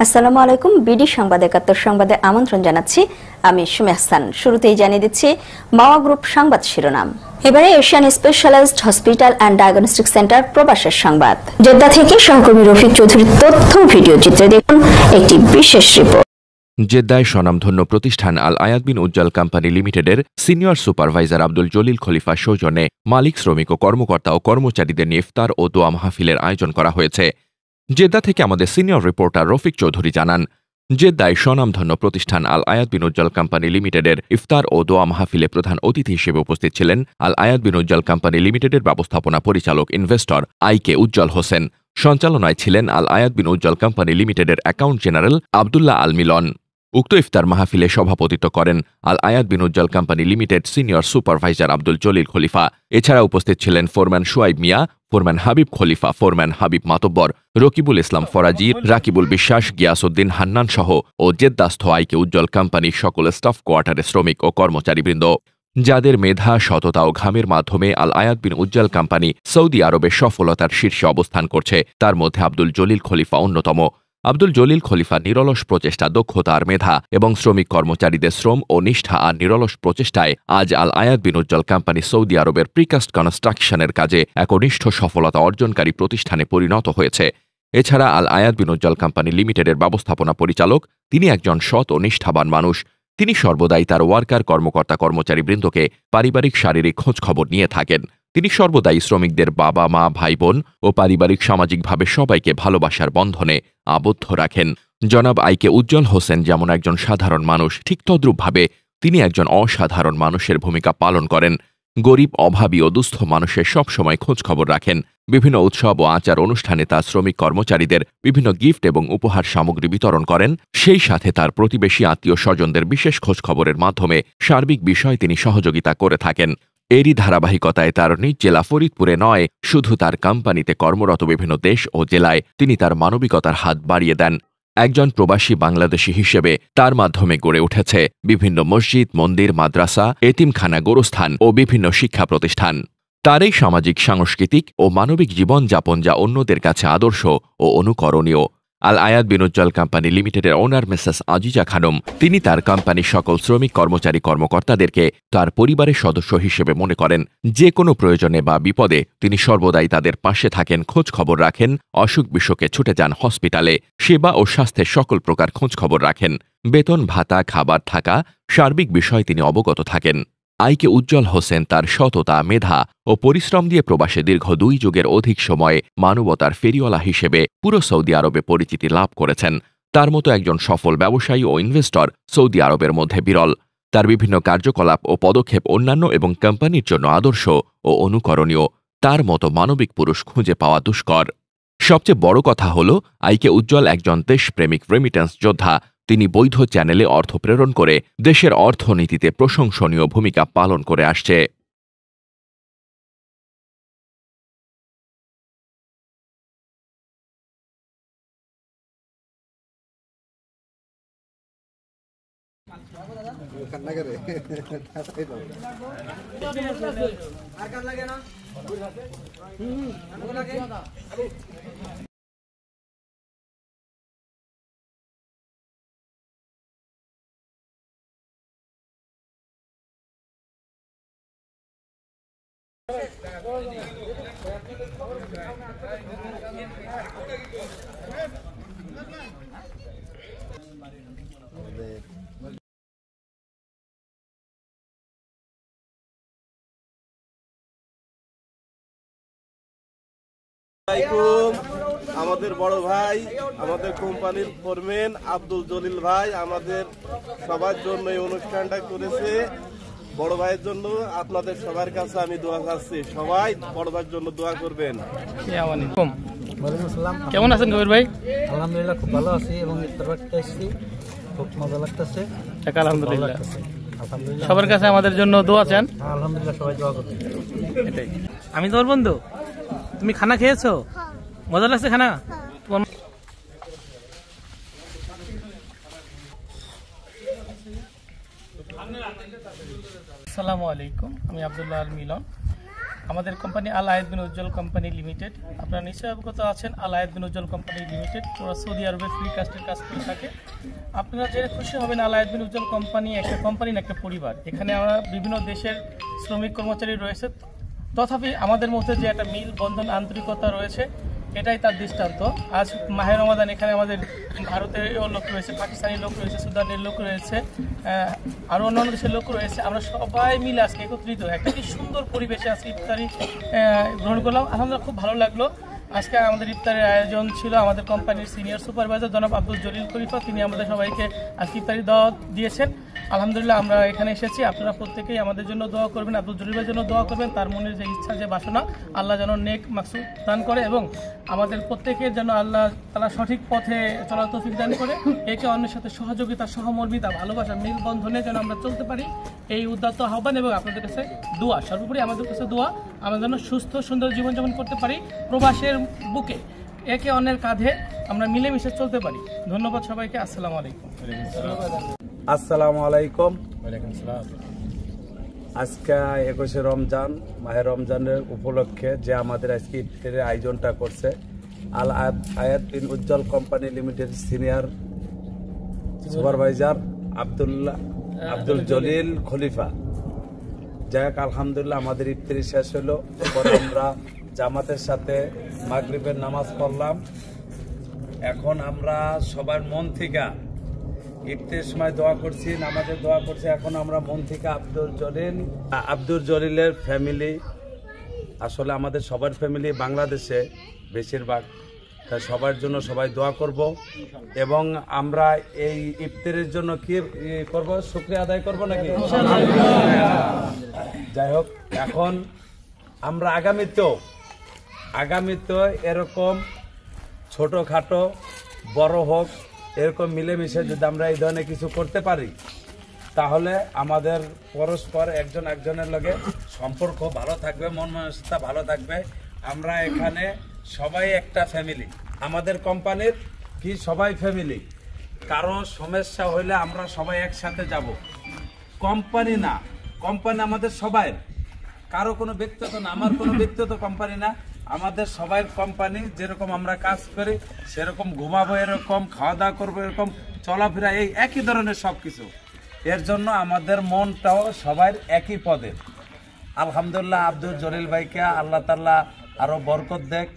আসসালামু আলাইকুম। বিডি সংবাদ ৭১ সংবাদে আমন্ত্রণ জানাচ্ছি। আমি সুমি হাসান। শুরুতেই জানিয়ে দিচ্ছি মাওয়া গ্রুপ সংবাদ শিরোনাম। এবারে Asian specialised hospital and diagnostic centre প্রবাসের সংবাদ। জেদ্দা থেকে সহকর্মী রফিক চৌধুরীর তথ্য ভিডিও চিত্রে দেখুন একটি বিশেষ রিপোর্ট। জেদ্দায় স্বনামধন্য প্রতিষ্ঠান আল আয়াত বিন উজ্জ্বল কোম্পানি লিমিটেডের সিনিয়র সুপারভাইজার আব্দুল জলিল খলিফা সৌজন্যে মালিক, শ্রমিক ও কর্মকর্তা ও কর্মচারীদের নিয়ে ইফতার ও দোয়া মাহফিলের আয়োজন করা হয়েছে। জেদ্দা থেকে আমাদের সিনিয়র রিপোর্টার রফিক চৌধুরী জানান, জেদ্দায় স্বনামধন্য প্রতিষ্ঠান আল আয়াত বিন উজ্জ্বল কোম্পানি লিমিটেডের ইফতার ও দোয়া মাহফিলে প্রধান অতিথি হিসেবে উপস্থিত ছিলেন আল আয়াত বিন উজ্জ্বল কোম্পানি লিমিটেডের ব্যবস্থাপনা পরিচালক ইনভেস্টর আইকে উজ্জ্বল হোসেন। সঞ্চালনায় ছিলেন আল আয়াত বিন উজ্জ্বল কোম্পানি লিমিটেডের অ্যাকাউন্ট জেনারেল আবদুল্লাহ আল মিলন। উক্ত ইফতার মাহফিলে সভাপতিত্ব করেন Al Ayat Bin Ujjwal company limited senior supervisor Abdul Jalil Khalifa. এছাড়া উপস্থিত ছিলেন foreman Shuaib Mia, foreman Habib Khalifa, foreman Habib Matabbar, Rakibul Islam Faraji, Rakibul Biswas, Giasuddin Hannan সহ ও জেদ্দাস্থ আইকে উজ্জ্বল কোম্পানির সকল স্টাফ কোয়ার্টারের শ্রমিক ও কর্মচারীবৃন্দ, যাদের মেধা, সততা ও ঘামের মাধ্যমে আল আয়াত বিন উজ্জ্বল কোম্পানি সৌদি আরবে সফলতার শীর্ষে অবস্থান করছে, তার মধ্যে আব্দুল জলিল খলিফা অন্যতম। আব্দুল জলিল খলিফা নিরলস প্রচেষ্টা, দক্ষতা আর মেধা এবং শ্রমিক কর্মচারীদের শ্রম ও নিষ্ঠা আর নিরলস প্রচেষ্টায় আজ আল আয়াত বিন উজ্জ্বল কোম্পানি সৌদি আরবের প্রিকাস্ট কনস্ট্রাকশনের কাজে একনিষ্ঠ সফলতা অর্জনকারী প্রতিষ্ঠানে পরিণত হয়েছে। এছাড়া আল আয়াত বিন উজ্জ্বল কোম্পানি লিমিটেডের ব্যবস্থাপনা পরিচালক, তিনি একজন সৎ ও নিষ্ঠাবান মানুষ। তিনি সর্বদাই তার ওয়ার্কার, কর্মকর্তা, কর্মচারীবৃন্দকে পারিবারিক শারীরিক খোঁজখবর নিয়ে থাকেন। তিনি সর্বদাই শ্রমিকদের বাবা, মা, ভাই, বোন ও পারিবারিক সামাজিকভাবে সবাইকে ভালোবাসার বন্ধনে আবদ্ধ রাখেন। জনাব আইকে উজ্জ্বল হোসেন যেমন একজন সাধারণ মানুষ, ঠিক তদ্রূপভাবে তিনি একজন অসাধারণ মানুষের ভূমিকা পালন করেন। গরিব, অভাবী ও দুস্থ মানুষের সবসময় খোঁজখবর রাখেন। বিভিন্ন উৎসব ও আচার অনুষ্ঠানে তার শ্রমিক কর্মচারীদের বিভিন্ন গিফট এবং উপহার সামগ্রী বিতরণ করেন। সেই সাথে তার প্রতিবেশী, আত্মীয় স্বজনদের বিশেষ খোঁজখবরের মাধ্যমে সার্বিক বিষয়ে তিনি সহযোগিতা করে থাকেন। এরই ধারাবাহিকতায় তার নিজ জেলা ফরিদপুরে নয়, শুধু তার কোম্পানিতে কর্মরত বিভিন্ন দেশ ও জেলায় তিনি তার মানবিকতার হাত বাড়িয়ে দেন। একজন প্রবাসী বাংলাদেশী হিসেবে তার মাধ্যমে গড়ে উঠেছে বিভিন্ন মসজিদ, মন্দির, মাদ্রাসা, এতিমখানা, গোরস্থান ও বিভিন্ন শিক্ষা প্রতিষ্ঠান। তার এই সামাজিক, সাংস্কৃতিক ও মানবিক জীবনযাপন যা অন্যদের কাছে আদর্শ ও অনুকরণীয়। আল আয়াত বিন উজ্জ্বল কোম্পানি লিমিটেডের ওনার মিসেস আজিজা খানম, তিনি তার কোম্পানির সকল শ্রমিক, কর্মচারী, কর্মকর্তাদেরকে তার পরিবারের সদস্য হিসেবে মনে করেন। যে কোনো প্রয়োজনে বা বিপদে তিনি সর্বদাই তাদের পাশে থাকেন, খোঁজ খবর রাখেন। অসুখ বিসুখে ছুটে যান হসপিটালে, সেবা ও স্বাস্থ্যের সকল প্রকার খোঁজ খবর রাখেন। বেতন, ভাতা, খাবার, থাকা সার্বিক বিষয়ে তিনি অবগত থাকেন। আইকে উজ্জ্বল হোসেন তার সততা, মেধা ও পরিশ্রম দিয়ে প্রবাসে দীর্ঘ 2 যুগের অধিক সময়ে মানবতার ফেরিওয়ালা হিসেবে পুরো সৌদি আরবে পরিচিতি লাভ করেছেন। তার মতো একজন সফল ব্যবসায়ী ও ইনভেস্টর সৌদি আরবের মধ্যে বিরল। তার বিভিন্ন কার্যকলাপ ও পদক্ষেপ অন্যান্য এবং কোম্পানির জন্য আদর্শ ও অনুকরণীয়। তার মতো মানবিক পুরুষ খুঁজে পাওয়া দুষ্কর। সবচেয়ে বড় কথা হল, আইকে উজ্জ্বল একজন দেশপ্রেমিক রেমিটেন্স যোদ্ধা। তিনি বৈধ চ্যানেলে অর্থ প্রেরণ করে দেশের অর্থনীতিতে প্রশংসনীয় ভূমিকা পালন করে আসছে। আমাদের বড় ভাই, আমাদের কোম্পানির ফোরম্যান আব্দুল জলিল ভাই আমাদের সবার জন্য এই অনুষ্ঠানটা করেছে। বড় ভাইয়ের জন্য আপনাদের সবার কাছে আমি দোয়া চাচ্ছি, সবাই বড় ভাইয়ের জন্য দোয়া করবেন। কেমন আছেন কবির ভাই? আলহামদুলিল্লাহ, খুব ভালো আছি এবং খুব মজা লাগতেছে। আলহামদুলিল্লাহ। সবার কাছে আমাদের জন্য দোয়া চান। আলহামদুলিল্লাহ, সবাই দোয়া করছে। এটাই। আমি তোর বন্ধু, তুমি খানা খেয়েছো? মজা লাগছে খানা? আসসালামু আলাইকুম, আমি আব্দুল্লাহ আল মিলন। আমাদের কোম্পানি আল আয়াত বিন উজ্জ্বল কোম্পানি লিমিটেড। আপনারা নিশ্চয়ই অবগত আছেন, আল আয়াত বিন উজ্জ্বল কোম্পানি লিমিটেড ওরা সৌদি আরবে ফ্রি কাস্টের কাজ করে থাকে। আপনারা জেনে খুশি হবেন, আল আয়াত বিন উজ্জ্বল কোম্পানি একটা কোম্পানি না, একটা পরিবার। এখানে আমরা বিভিন্ন দেশের শ্রমিক কর্মচারী রয়েছে, তথাপি আমাদের মধ্যে যে একটা মিল বন্ধন আন্তরিকতা রয়েছে, এটাই তার দৃষ্টান্ত। আজ মাহে রমাদান, এখানে আমাদের ভারতের লোক রয়েছে, পাকিস্তানি লোক রয়েছে, সুদানের লোক রয়েছে, আরও অন্যান্য দেশের লোক রয়েছে। আমরা সবাই মিলে আজকে একত্রিত একটা কি সুন্দর পরিবেশে আজকে ইফতারি গ্রহণ করলাম। আলহামদুলিল্লাহ খুব ভালো লাগলো। আজকে আমাদের ইফতারের আয়োজন ছিল আমাদের কোম্পানির সিনিয়র সুপারভাইজার জনাব আব্দুল জলিল খলিফা, তিনি আমাদের সবাইকে আজকে ইফতারি দাওয়াত দিয়েছেন। আলহামদুলিল্লাহ আমরা এখানে এসেছি, আপনারা প্রত্যেকেই আমাদের জন্য দোয়া করবেন, আব্দুল জলিলের জন্য দোয়া করবেন। তার মনের যে ইচ্ছা, যে বাসনা, আল্লাহ যেন নেক মাকসুদ দান করে এবং আমাদের প্রত্যেকের যেন আল্লাহ তারা সঠিক পথে চলার তৌফিক দান করে। একে অন্যের সাথে সহযোগিতা, সহমর্মিতা, ভালোবাসা, মেলবন্ধনে যেন আমরা চলতে পারি, এই উদ্যত আহ্বান এবং আপনাদের কাছে দোয়া, সর্বোপরি আমাদের কাছে দোয়া, আমরা যেন সুস্থ সুন্দর জীবনযাপন করতে পারি প্রবাসের বুকে, একে অন্যের কাঁধে আমরা মিলেমিশে চলতে পারি। ধন্যবাদ সবাইকে। আসসালামু আলাইকুম। আসসালামু আলাইকুম। আজকে 21শে রমজান, মাহে রমজানের উপলক্ষে যে আমাদের আজকে ইফতারের আয়োজনটা করছে Al Ayat Bin Ujjwal company limited senior supervisor Abdul Jalil Khalifa. যাই হোক, আলহামদুলিল্লাহ আমাদের ইফতারি শেষ হলো। পরে আমরা জামাতের সাথে মাগরিবের নামাজ পড়লাম। এখন আমরা সবার মন থেকে ইফতারের সময় দোয়া করছি, নামাজের দোয়া করছি। এখন আমরা মন থেকে আব্দুল জলিলের ফ্যামিলি, আসলে আমাদের সবার ফ্যামিলি বাংলাদেশে বেশিরভাগ, তা সবার জন্য সবাই দোয়া করব এবং আমরা এই ইফতারের জন্য কি করব, শুকরিয়া আদায় করব নাকি? যাই হোক, এখন আমরা আগামীতেও এরকম ছোটখাটো বড় হোক, এরকম মিলেমিশে যদি আমরা এই ধরনের কিছু করতে পারি, তাহলে আমাদের পরস্পর একজন একজনের লগে সম্পর্ক ভালো থাকবে, মন মানসিকতা ভালো থাকবে। আমরা এখানে সবাই একটা ফ্যামিলি, আমাদের কোম্পানির কি সবাই ফ্যামিলি। কারো সমস্যা হইলে আমরা সবাই একসাথে যাব। কোম্পানি না, কোম্পানি আমাদের সবাই, কারো কোনো ব্যক্তিগত না, আমার কোনো ব্যক্তিগত কোম্পানি না, আমাদের সবাই কোম্পানি। যেরকম আমরা কাজ করি সেরকম ঘুমাবো, এরকম খাওয়া দাওয়া করবো, এরকম চলাফেরা, এই একই ধরনের সবকিছু। এর জন্য আমাদের মনটাও সবার একই পদে। আলহামদুলিল্লাহ আব্দুল জলিল ভাইকে আল্লাহ তাআলা আরো বরকত দেখ।